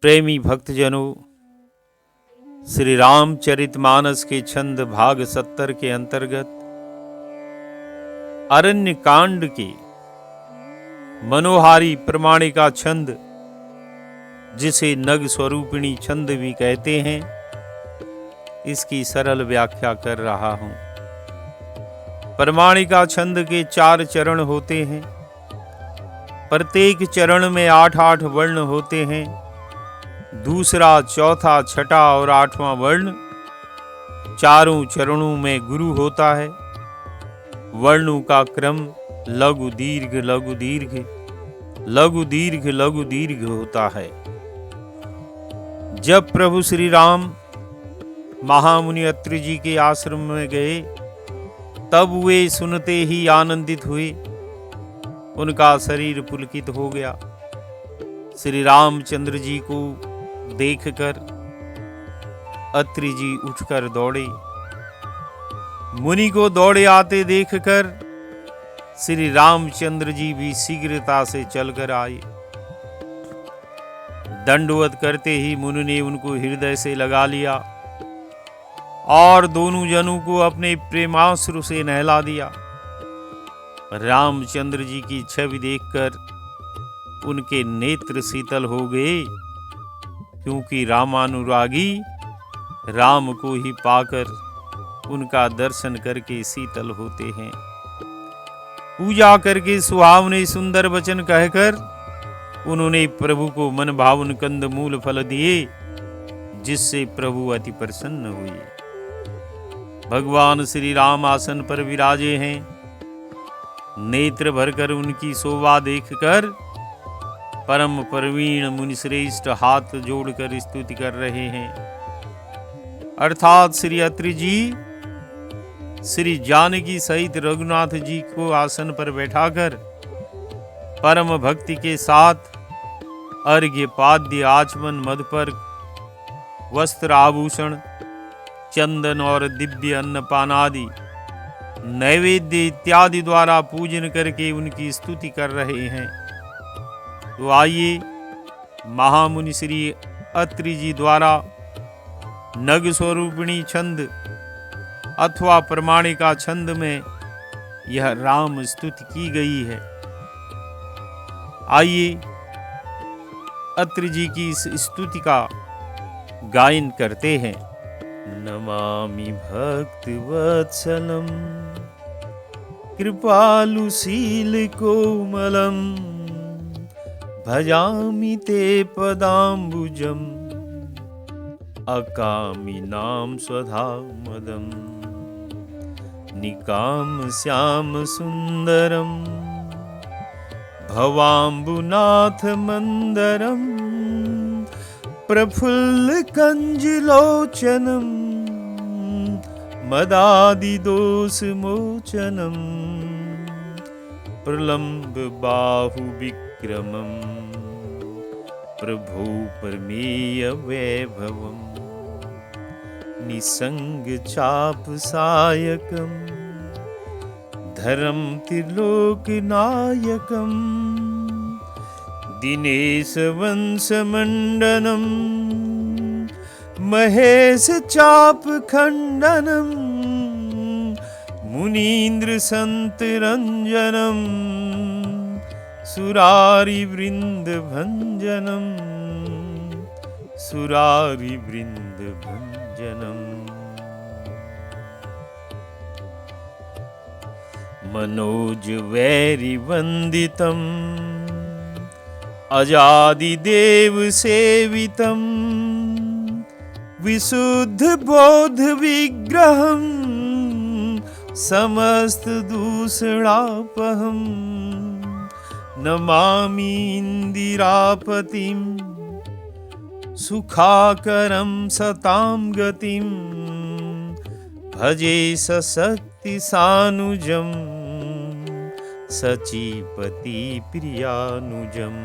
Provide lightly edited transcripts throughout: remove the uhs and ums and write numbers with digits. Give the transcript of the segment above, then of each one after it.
प्रेमी भक्तजनों, श्री रामचरितमानस के छंद भाग 70 के अंतर्गत अरण्य कांड के मनोहारी प्रमाणिका छंद, जिसे नग स्वरूपिणी छंद भी कहते हैं, इसकी सरल व्याख्या कर रहा हूं। प्रमाणिका छंद के 4 चरण होते हैं। प्रत्येक चरण में 8-8 वर्ण होते हैं। दूसरा, चौथा, छठा और 8वां वर्ण, चारों चरणों में गुरु होता है। वर्णों का क्रम लघु दीर्घ लघु दीर्घ लघु दीर्घ लघु दीर्घ होता है। जब प्रभु श्री राम महामुनि अत्रि जी के आश्रम में गए, तब वे सुनते ही आनंदित हुए। उनका शरीर पुलकित हो गया। श्री रामचंद्र जी को देखकर अत्रि जी उठकर दौड़े। मुनि को दौड़े आते देखकर श्री रामचंद्र जी भी शीघ्रता से चलकर आए। दंडवत करते ही मुनि ने उनको हृदय से लगा लिया और दोनों जनों को अपने प्रेमाश्रु से नहला दिया। रामचंद्र जी की छवि देखकर उनके नेत्र शीतल हो गए, क्योंकि रामानुरागी राम को ही पाकर उनका दर्शन करके शीतल होते हैं। पूजा करके सुहावने सुंदर वचन कहकर उन्होंने प्रभु को मन भावन कंद मूल फल दिए, जिससे प्रभु अति प्रसन्न हुए। भगवान श्री राम आसन पर विराजे हैं। नेत्र भरकर उनकी शोभा देखकर परम प्रवीण मुनिश्रेष्ठ हाथ जोड़कर स्तुति कर रहे हैं। अर्थात श्री अत्रि जी श्री जानकी सहित रघुनाथ जी को आसन पर बैठाकर परम भक्ति के साथ अर्घ्य पाद्य आचमन मधुपर वस्त्र आभूषण चंदन और दिव्य अन्नपान आदि नैवेद्य इत्यादि द्वारा पूजन करके उनकी स्तुति कर रहे हैं। तो आइए महामुनि श्री अत्रि जी द्वारा नग स्वरूपिणी छंद अथवा प्रमाणिका छंद में यह राम स्तुति की गई है। आइए अत्रि जी की इस स्तुति का गायन करते हैं। नमामि भक्तवत्सलम कृपालुशील कोमलम भजामि ते पदाम्बुजम अकामिनां स्वधामदम निकाम श्याम सुंदरम भवाम्बुनाथ मंदरम प्रफुल्ल कंजलोचनम मदादि दोष मोचनम प्रलंब बाहु विक्रमम प्रभु प्रमेय वैभवम निसंग चाप सायकम धर्म त्रिलोक नायकम दिनेश वंश मंडनम महेश चाप खंडनम मुनीन्द्र संत रंजनम सुरारि वृंद भंजनम सुरारि वृंद भंजनम मनोज वैरि वंदितम अजादिदेव सेवितम विशुद्ध बोध विग्रहम समस्त दूषणापहम नमामि इंदिरापतिम सुखाकरम सतां गतिम भजे सशक्ति सानुजम सचीपति प्रियानुजम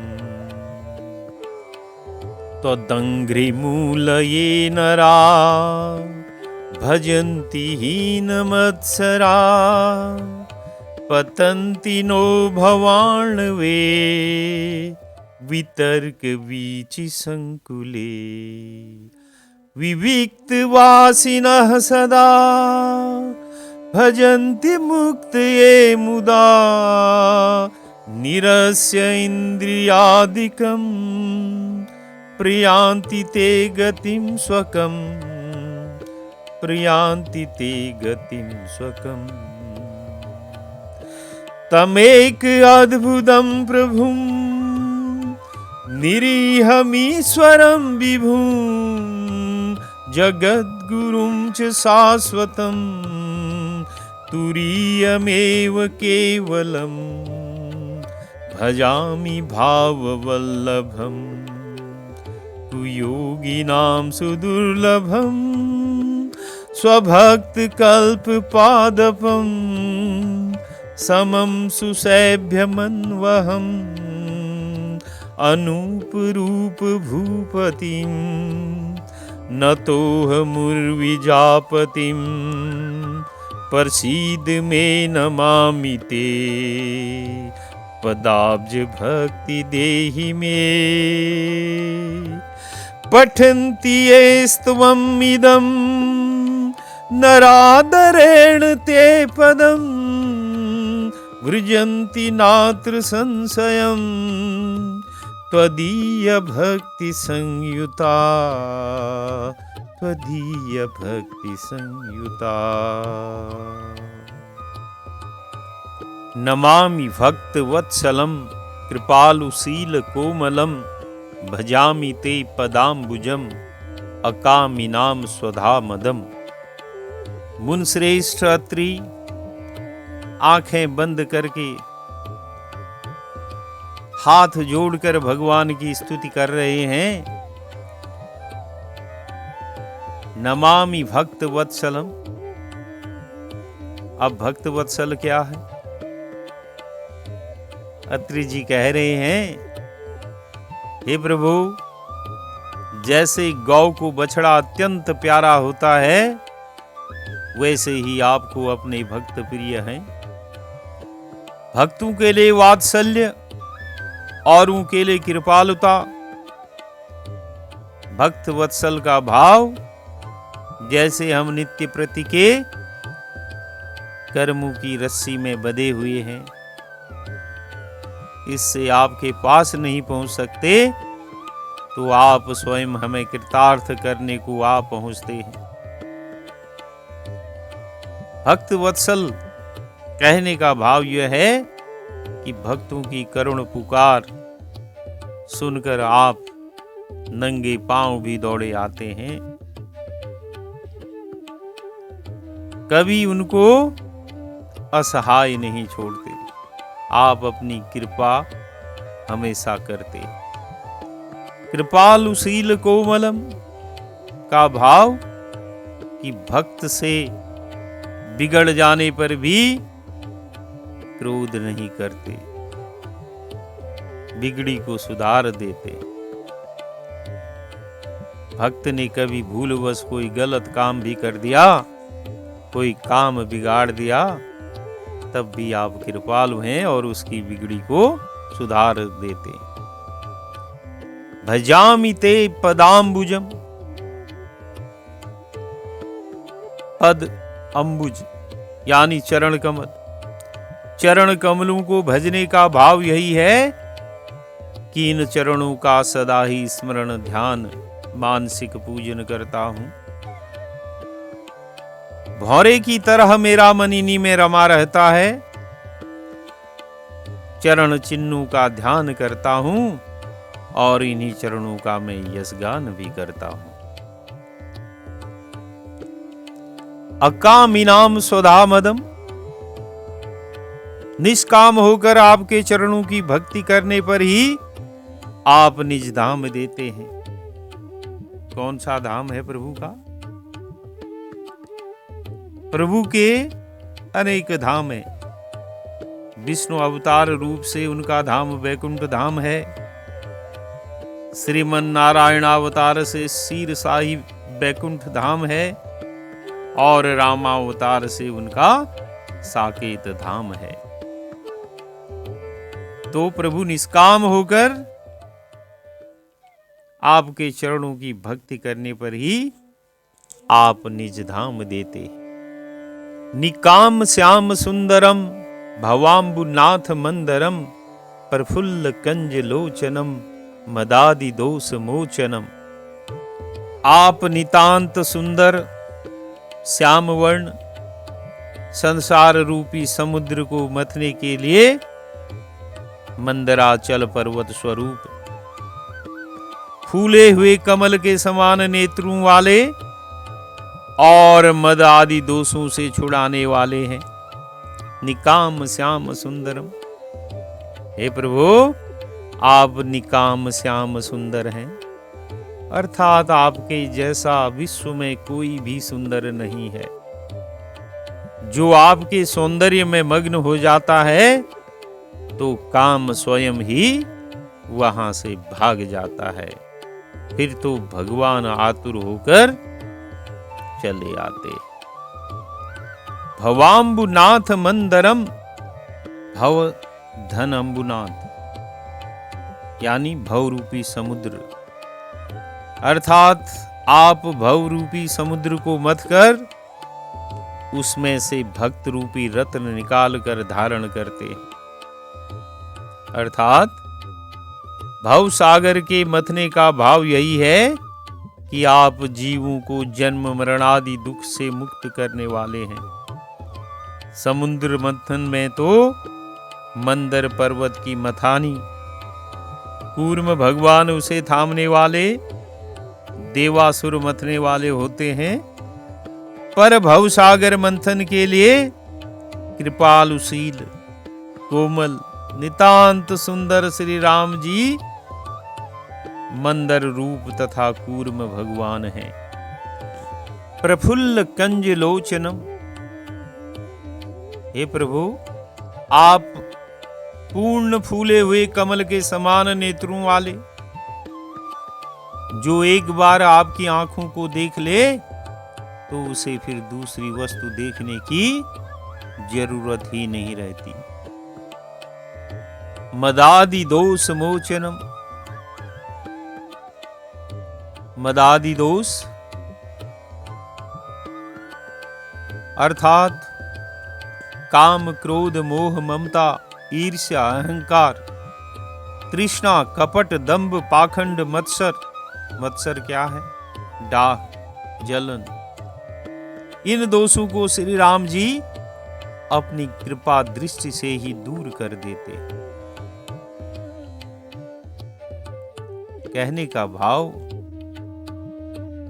त्वदङ्घ्रिमूलये नरा भजन्ति हीनमत्सरा पतन्ति नो भवाण्वे वितर्क वीचि संकुले विविक्तवासिनः सदा भजन्ति मुक्तये मुदा निरस्य इन्द्रियादिकं प्रयान्ति ते गतिं स्वकं प्रयान्ति ते गतिं स्वकम् तमेक अद्भुतं प्रभुं निरीहमीश्वरं विभुं जगद्गुरुं च शाश्वतं तुरीयमेव केवलं भजामि भाववल्लभं कुयोगिनां सुदुर्लभं स्वभक्तकल्पपादपं समं सुसेभ्यमन्वहम् अनूपरूपभूपतिं नतोऽहमुर्विजापतिं प्रसीद मे नमामि ते पदाब्ज भक्ति देहि मे पठन्ति ये स्तवमिदं नरादरेण ते पदम् वृजन्ति नात्र संशयम् त्वदीय भक्ति संयुता त्वदीय भक्ति संयुता। नमामि भक्त वत्सलं कृपालुशील कोमलं भजामि ते पदाम्बुजम् अकामिनां स्वधा मदम्। मुनिश्रेष्ठ अत्रि आंखें बंद करके हाथ जोड़कर भगवान की स्तुति कर रहे हैं। नमामि भक्त वत्सलम। अब भक्त वत्सल क्या है? अत्रि जी कह रहे हैं, हे प्रभु, जैसे गौ को बछड़ा अत्यंत प्यारा होता है, वैसे ही आपको अपने भक्त प्रिय हैं। भक्तों के लिए वात्सल्य, औरों के लिए कृपालुता। भक्त वत्सल का भाव जैसे हम नित्य प्रति के कर्मों की रस्सी में बंधे हुए हैं, इससे आपके पास नहीं पहुंच सकते, तो आप स्वयं हमें कृतार्थ करने को आप पहुंचते हैं। भक्त वत्सल कहने का भाव यह है कि भक्तों की करुण पुकार सुनकर आप नंगे पांव भी दौड़े आते हैं, कभी उनको असहाय नहीं छोड़ते, आप अपनी कृपा हमेशा करते। कृपालुशील कोमलम का भाव कि भक्त से बिगड़ जाने पर भी क्रोध नहीं करते, बिगड़ी को सुधार देते। भक्त ने कभी भूलवश कोई गलत काम भी कर दिया, कोई काम बिगाड़ दिया, तब भी आप कृपालु हैं और उसकी बिगड़ी को सुधार देते। भजामि ते पदाम्बुजम। पद अंबुज यानी चरण कमल। चरण कमलों को भजने का भाव यही है कि इन चरणों का सदा ही स्मरण ध्यान मानसिक पूजन करता हूं। भौरे की तरह मेरा मन इन्हीं में रमा रहता है। चरण चिन्हों का ध्यान करता हूं और इन्हीं चरणों का मैं यशगान भी करता हूं। अकामिनाम स्वधा मदम। निष्काम होकर आपके चरणों की भक्ति करने पर ही आप निज धाम देते हैं। कौन सा धाम है प्रभु का? प्रभु के अनेक धाम है। विष्णु अवतार रूप से उनका धाम वैकुंठ धाम है। श्रीमन नारायण अवतार से सीर साहिब वैकुंठ धाम है और रामावतार से उनका साकेत धाम है। तो प्रभु निष्काम होकर आपके चरणों की भक्ति करने पर ही आप निज धाम देते। निकाम श्याम सुंदरम भवाम्बुनाथ मंदरम प्रफुल्ल कंज लोचनम मदादि दोष मोचनम। आप नितांत सुंदर श्याम वर्ण संसार रूपी समुद्र को मथने के लिए मंदराचल पर्वत स्वरूप, फूले हुए कमल के समान नेत्रों वाले और मद आदि दोषों से छुड़ाने वाले हैं। निकाम श्याम सुंदरम, हे प्रभु आप निकाम श्याम सुंदर हैं, अर्थात आपके जैसा विश्व में कोई भी सुंदर नहीं है। जो आपके सौंदर्य में मग्न हो जाता है तो काम स्वयं ही वहां से भाग जाता है, फिर तो भगवान आतुर होकर चले आते। भवाम्बुनाथ मंदरम, भव धन अम्बुनाथ यानी भव रूपी समुद्र, अर्थात आप भव रूपी समुद्र को मथ कर उसमें से भक्त रूपी रत्न निकाल कर धारण करते। अर्थात भव सागर के मथने का भाव यही है कि आप जीवों को जन्म मरणादि दुख से मुक्त करने वाले हैं। समुद्र मंथन में तो मंदर पर्वत की मथानी, कूर्म भगवान उसे थामने वाले, देवासुर मथने वाले होते हैं, पर भवसागर मंथन के लिए कृपालुशील कोमल नितांत सुंदर श्री राम जी मंदर रूप तथा कूर्म भगवान हैं। प्रफुल्ल कंज लोचनम, हे प्रभु आप पूर्ण फूले हुए कमल के समान नेत्रों वाले, जो एक बार आपकी आंखों को देख ले तो उसे फिर दूसरी वस्तु देखने की जरूरत ही नहीं रहती। मदादि दोष मोचनम, मदादि दोष अर्थात काम क्रोध मोह ममता ईर्ष्या अहंकार तृष्णा कपट दंभ पाखंड मत्सर, मत्सर क्या है? डाह जलन। इन दोषों को श्री राम जी अपनी कृपा दृष्टि से ही दूर कर देते। कहने का भाव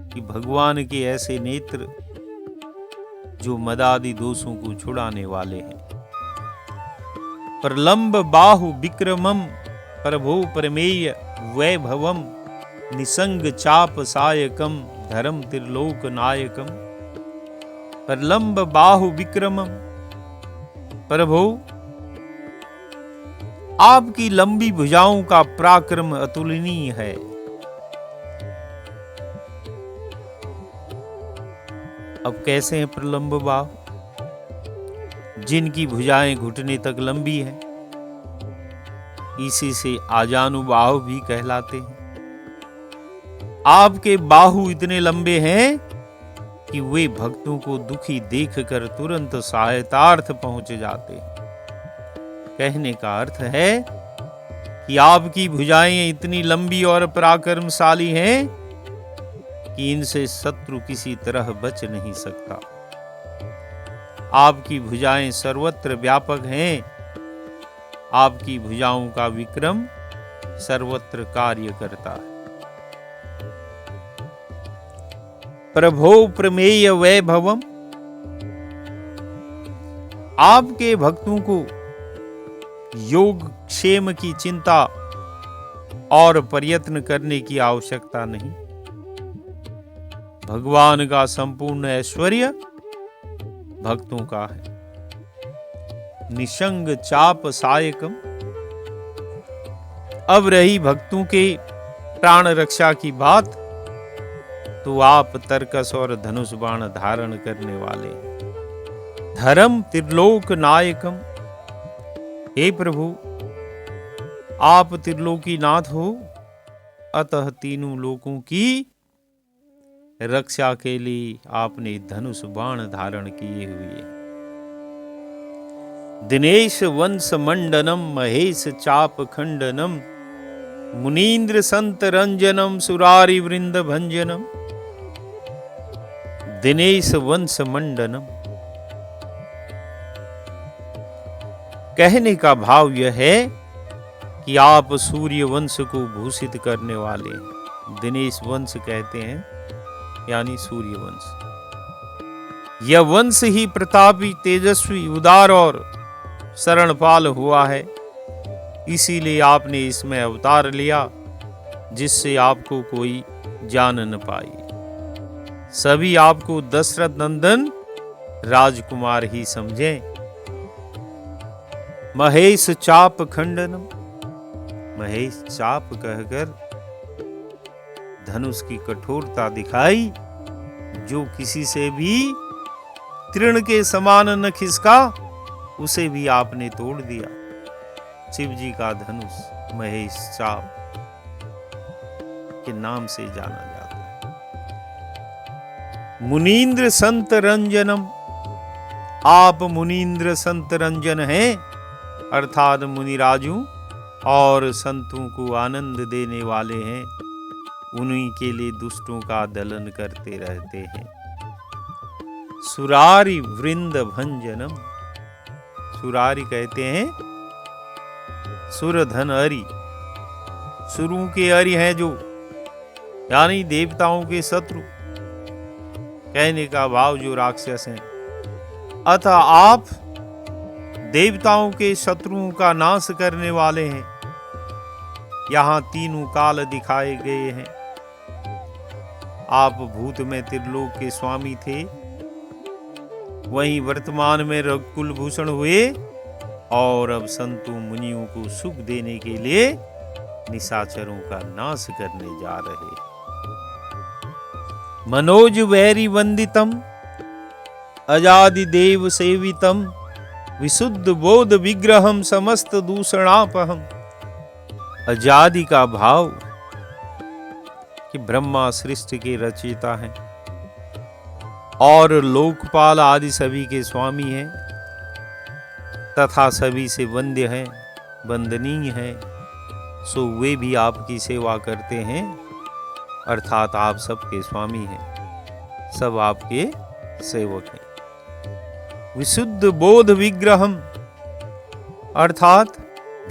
कि भगवान के ऐसे नेत्र जो मदादि दोषों को छुड़ाने वाले हैं। प्रलंब बाहु विक्रमम प्रभो प्रमेय वैभवम निसंग चाप सायकम धर्म त्रिलोक नायकम। प्रलंब बाहु विक्रमम, प्रभु आपकी लंबी भुजाओं का पराक्रम अतुलनीय है। अब कैसे हैं प्रलंब बाहु? जिनकी भुजाएं घुटने तक लंबी हैं, इसी से आजानुबाहु भी कहलाते हैं। आपके बाहु इतने लंबे हैं कि वे भक्तों को दुखी देखकर तुरंत सहायतार्थ पहुंच जाते हैं। कहने का अर्थ है कि आपकी भुजाएं इतनी लंबी और पराक्रमशाली हैं कि इनसे शत्रु किसी तरह बच नहीं सकता। आपकी भुजाएं सर्वत्र व्यापक हैं। आपकी भुजाओं का विक्रम सर्वत्र कार्य करता है। प्रभो प्रमेय वैभवम, आपके भक्तों को योग क्षेम की चिंता और प्रयत्न करने की आवश्यकता नहीं। भगवान का संपूर्ण ऐश्वर्य भक्तों का है। निसंग चाप सायकम, अब रही भक्तों के प्राण रक्षा की बात, तो आप तरकस और धनुष बाण धारण करने वाले। धर्म त्रिलोक नायकम, हे प्रभु आप त्रिलोकी नाथ हो, अतः तीनों लोकों की रक्षा के लिए आपने धनुष बाण धारण किए हुए। दिनेश वंश मंडनम महेश चाप खंडनम मुनीन्द्र संत रंजनम सुरारी वृंद भंजनम। दिनेश वंश मंडनम कहने का भाव यह है कि आप सूर्य वंश को भूषित करने वाले हैं। दिनेश वंश कहते हैं यानी सूर्य वंश। यह वंश ही प्रतापी, तेजस्वी, उदार और शरणपाल हुआ है। इसीलिए आपने इसमें अवतार लिया जिससे आपको कोई जान न पाए। सभी आपको दशरथ नंदन राजकुमार ही समझें। महेश चाप खंडनम, महेश चाप कहकर धनुष की कठोरता दिखाई, जो किसी से भी तृण के समान न खिसका उसे भी आपने तोड़ दिया। शिव जी का धनुष महेश चाप के नाम से जाना जाता है। मुनीन्द्र संत रंजनम, आप मुनीन्द्र संत रंजन हैं, अर्थात मुनिराजू और संतों को आनंद देने वाले हैं। उन्हीं के लिए दुष्टों का दलन करते रहते हैं। सुरारी वृंद भंजनम, सुरारी कहते हैं सुरधन अरि, सुरों के अरि हैं जो, यानी देवताओं के शत्रु। कहने का भाव जो राक्षस हैं। अतः आप देवताओं के शत्रुओं का नाश करने वाले हैं। यहां तीनों काल दिखाए गए हैं। आप भूत में त्रिलोक के स्वामी थे, वहीं वर्तमान में रघुकुल भूषण हुए और अब संतों मुनियों को सुख देने के लिए निशाचरों का नाश करने जा रहे। मनोज वैरी वंदितम अजादि देव सेवितम विशुद्ध बोध विग्रहम समस्त दूषणापहम। अजादि का भाव कि ब्रह्मा सृष्टि के रचयिता हैं और लोकपाल आदि सभी के स्वामी हैं तथा सभी से वंद्य हैं, वंदनीय हैं, सो वे भी आपकी सेवा करते हैं। अर्थात आप सबके स्वामी हैं, सब आपके सेवक हैं। विशुद्ध बोध विग्रहम अर्थात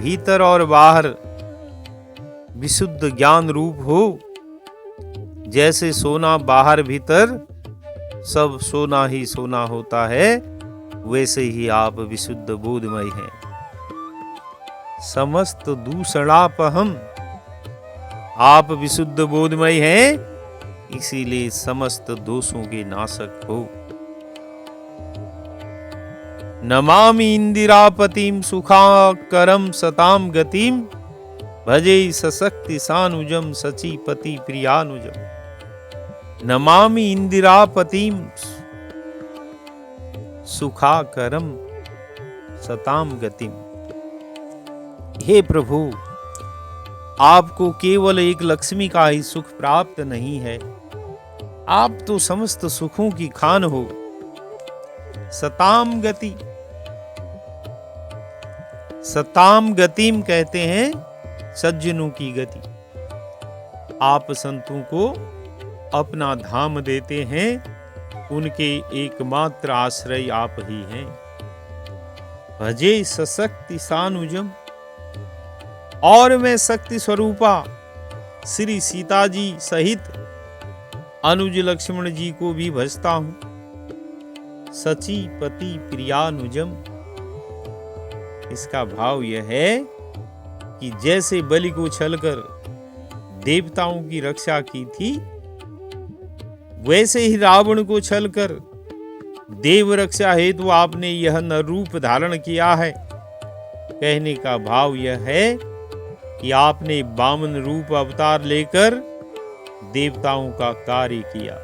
भीतर और बाहर विशुद्ध ज्ञान रूप हो। जैसे सोना बाहर भीतर सब सोना ही सोना होता है, वैसे ही आप विशुद्ध बोधमय हैं। समस्त दूषणापहम, आप विशुद्ध बोधमय हैं, इसीलिए समस्त दोषों के नाशक हो। नमामि इंदिरापतिम सुखाकरम सताम गतिम भजे सशक्ति सानुजम सचीपति प्रियानुजम। नमामि इंदिरापतिम सुखाकरम सताम गतिम। हे प्रभु, आपको केवल एक लक्ष्मी का ही सुख प्राप्त नहीं है, आप तो समस्त सुखों की खान हो। सताम गति, सताम गतिम कहते हैं सज्जनों की गति। आप संतों को अपना धाम देते हैं, उनके एकमात्र आश्रय आप ही हैं। भजे सशक्ति सानुजम, और मैं शक्ति स्वरूपा श्री सीता जी सहित अनुज लक्ष्मण जी को भी भजता हूं। सची पति प्रियानुजम, इसका भाव यह है कि जैसे बलि को छलकर देवताओं की रक्षा की थी, वैसे ही रावण को छलकर देव रक्षा हेतु आपने यह नर रूप धारण किया है। कहने का भाव यह है कि आपने वामन रूप अवतार लेकर देवताओं का कार्य किया।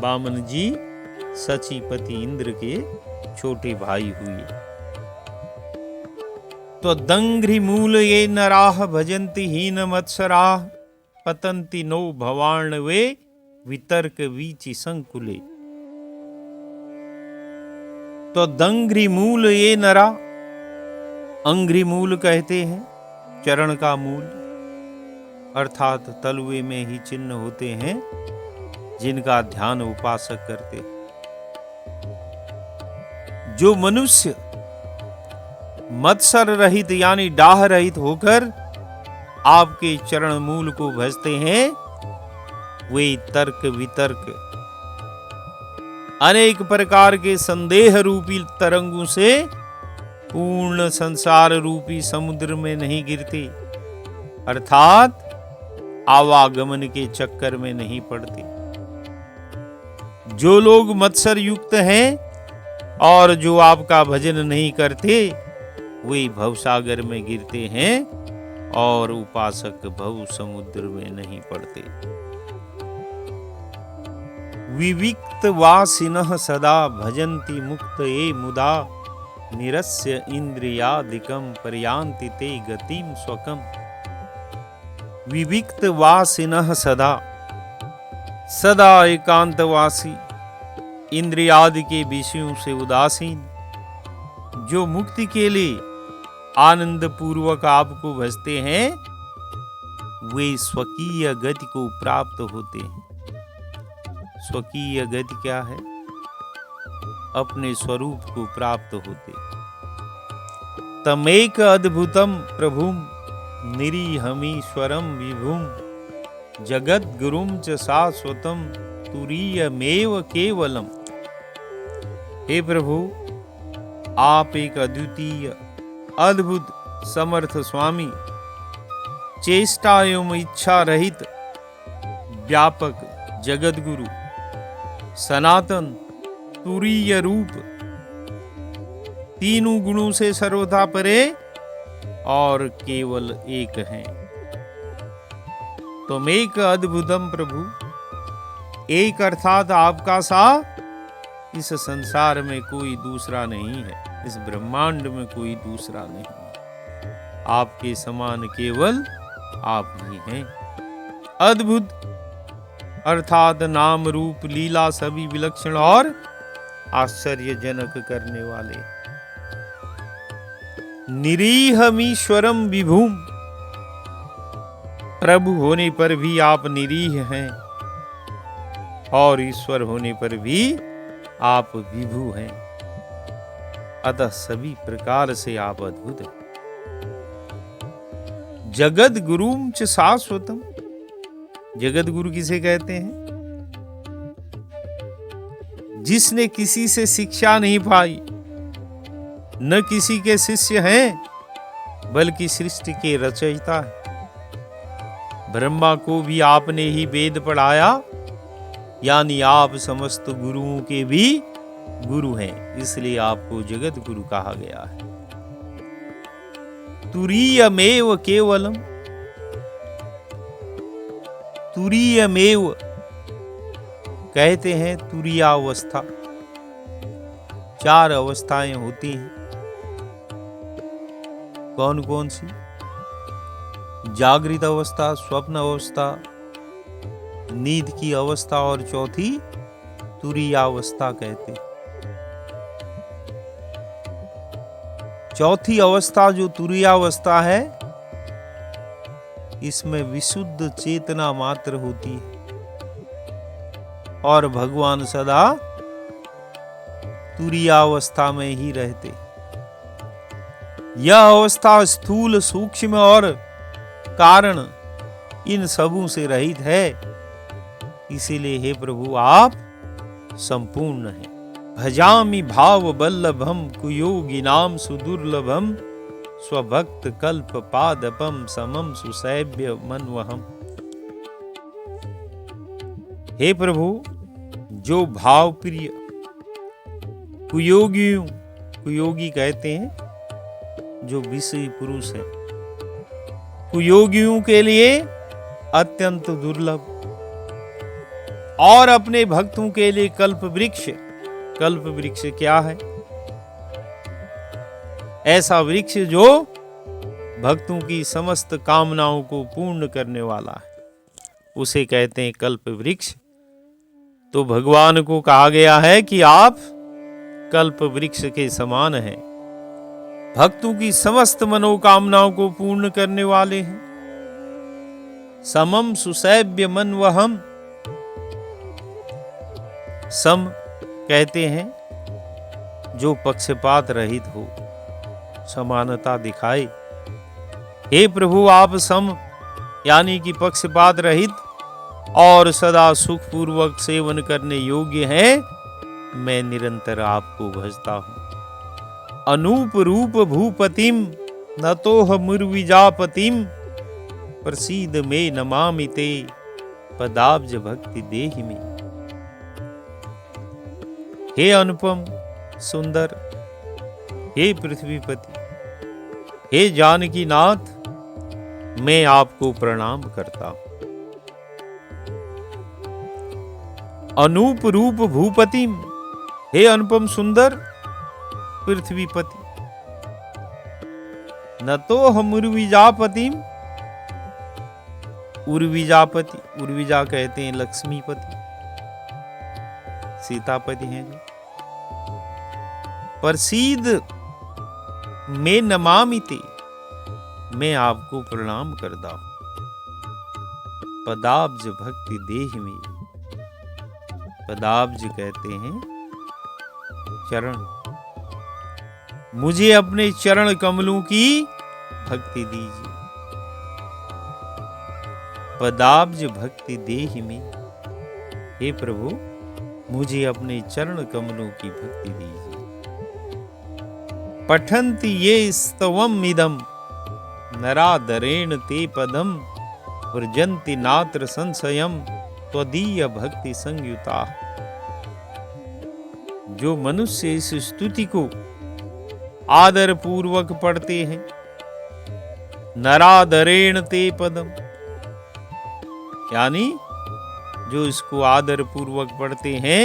वामन जी सचीपति इंद्र के छोटे भाई हुए। तो दंघ्रि मूल ये नराह भजन्ति हीन मत्सराह पतंति नो भवार्णवे वितर्क वीचि संकुले। तो दंघ्रि मूल ये नरा, अंघ्रि मूल कहते हैं चरण का मूल, अर्थात तलवे में ही चिन्ह होते हैं जिनका ध्यान उपासक करते। जो मनुष्य मत्सर रहित यानी डाह रहित होकर आपके चरण मूल को भजते हैं, वे तर्क वितर्क अनेक प्रकार के संदेह रूपी तरंगों से पूर्ण संसार रूपी समुद्र में नहीं गिरते, अर्थात आवागमन के चक्कर में नहीं पड़ते। जो लोग मत्सर युक्त हैं और जो आपका भजन नहीं करते, वे भवसागर में गिरते हैं और उपासक भव समुद्र में नहीं पड़ते। विविक्त वासिनः सदा भजन्ति मुक्त ये मुदा निरस्य इंद्रियादिकं पर्यान्ति ते गतिम स्वकम। विविक्त वासिनः सदा, सदा एकांतवासी, इंद्रियादि के विषयों से उदासीन, जो मुक्ति के लिए आनंद पूर्वक आपको भजते हैं, वे स्वकीय गति को प्राप्त होते हैं। स्वकीय गति क्या है? अपने स्वरूप को प्राप्त होते। तमेक अद्भुतम प्रभुम निरीहमीश्वरम विभुम जगत गुरुम च शाश्वतम तुरीयमेव केवलम। हे प्रभु, आप एक अद्वितीय अद्भुत समर्थ स्वामी, चेष्टा एवं इच्छा रहित व्यापक जगत गुरु, सनातन तुरीय रूप, तीनों गुणों से सर्वथा परे और केवल एक हैं। तुम एक अद्भुतम प्रभु, एक अर्थात आपका सा इस संसार में कोई दूसरा नहीं है, इस ब्रह्मांड में कोई दूसरा नहीं है। आपके समान केवल आप ही हैं। अद्भुत अर्थात नाम रूप लीला सभी विलक्षण और आश्चर्यजनक करने वाले। निरीहमीश्वरम विभुम, प्रभु होने पर भी आप निरीह हैं और ईश्वर होने पर भी आप विभु हैं। अतः सभी प्रकार से आप अद्भुत हैं। जगत गुरुम च शाश्वतम, जगत गुरु किसे कहते हैं? जिसने किसी से शिक्षा नहीं पाई, न किसी के शिष्य हैं, बल्कि सृष्टि के रचयिता है। ब्रह्मा को भी आपने ही वेद पढ़ाया, यानी आप समस्त गुरुओं के भी गुरु हैं, इसलिए आपको जगत गुरु कहा गया है। तुरीयमेव केवलम, तुरीयमेव कहते हैं तुरीयावस्था। चार अवस्थाएं होती हैं। कौन कौन सी? जागृत अवस्था, स्वप्न अवस्था, नींद की अवस्था और चौथी तुरीयावस्था कहते हैं। चौथी अवस्था जो तुरीयावस्था है, इसमें विशुद्ध चेतना मात्र होती है और भगवान सदा तुरीयावस्था में ही रहते। यह अवस्था स्थूल, सूक्ष्म और कारण इन सबों से रहित है। इसीलिए हे प्रभु, आप संपूर्ण हैं। भजामि भाव बल्लभम कुयोगिनाम सुदुर्लभम स्वभक्त कल्प पादपम समम सुसैभ्य मनवहम। हे प्रभु, जो भाव प्रिय कुयोगियों, कुयोगी कहते हैं जो विषयी पुरुष है, कुयोगियों के लिए अत्यंत दुर्लभ और अपने भक्तों के लिए कल्प वृक्ष। कल्प वृक्ष क्या है? ऐसा वृक्ष जो भक्तों की समस्त कामनाओं को पूर्ण करने वाला है, उसे कहते हैं कल्प वृक्ष। तो भगवान को कहा गया है कि आप कल्प वृक्ष के समान हैं, भक्तों की समस्त मनोकामनाओं को पूर्ण करने वाले हैं। समम सुसैव्य मनवहम, सम कहते हैं जो पक्षपात रहित हो, समानता दिखाए। हे प्रभु, आप सम यानी कि पक्षपात रहित और सदा सुखपूर्वक सेवन करने योग्य हैं। मैं निरंतर आपको भजता हूं। अनूप रूप भूपतिम नतोह मुर्विजापतिम, प्रसीद में नमामि ते पदाब्ज भक्ति देहि में। हे अनुपम सुंदर, हे पृथ्वीपति, हे जानकी नाथ, मैं आपको प्रणाम करता हूं। अनूप रूप भूपतिम, हे अनुपम सुंदर पृथ्वीपति। न तो हम उर्विजापतिम, उर्विजापति, उर्विजा कहते हैं लक्ष्मीपति, सीतापति हैं जो। प्रसीद में नमामि ते, मैं आपको प्रणाम करता हूं। पदाब्ज भक्ति देहि में, पदाब्ज कहते हैं चरण, मुझे अपने चरण कमलों की भक्ति दीजिए। पदाब्ज भक्ति देहि में, हे प्रभु, मुझे अपने चरण कमलों की भक्ति दीजिए। पठन्ति ये स्तवम इदम नरादरेण ते पदम, व्रजन्ति नात्र संशयम त्वदीय भक्ति संयुता। जो मनुष्य इस स्तुति को आदर पूर्वक पढ़ते हैं, नरादरेण ते पदम, यानी जो इसको आदर पूर्वक पढ़ते हैं,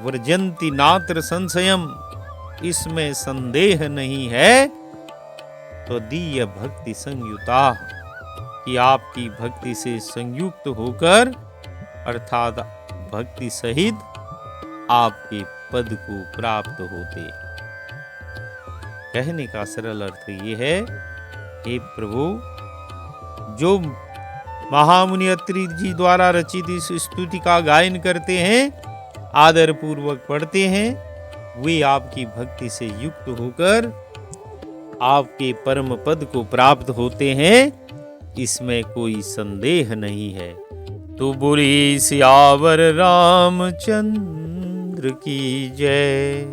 व्रजन्ति नात्र संशयम, इसमें संदेह नहीं है, तो दीय भक्ति संयुता, कि आपकी भक्ति से संयुक्त होकर अर्थात भक्ति सहित आपके पद को प्राप्त होते। कहने का सरल अर्थ ये है, हे प्रभु, जो महामुनि अत्रि जी द्वारा रचित इस स्तुति का गायन करते हैं, आदर पूर्वक पढ़ते हैं, वे आपकी भक्ति से युक्त होकर आपके परम पद को प्राप्त होते हैं, इसमें कोई संदेह नहीं है। तो बोलिए सियावर रामचंद्र की जय।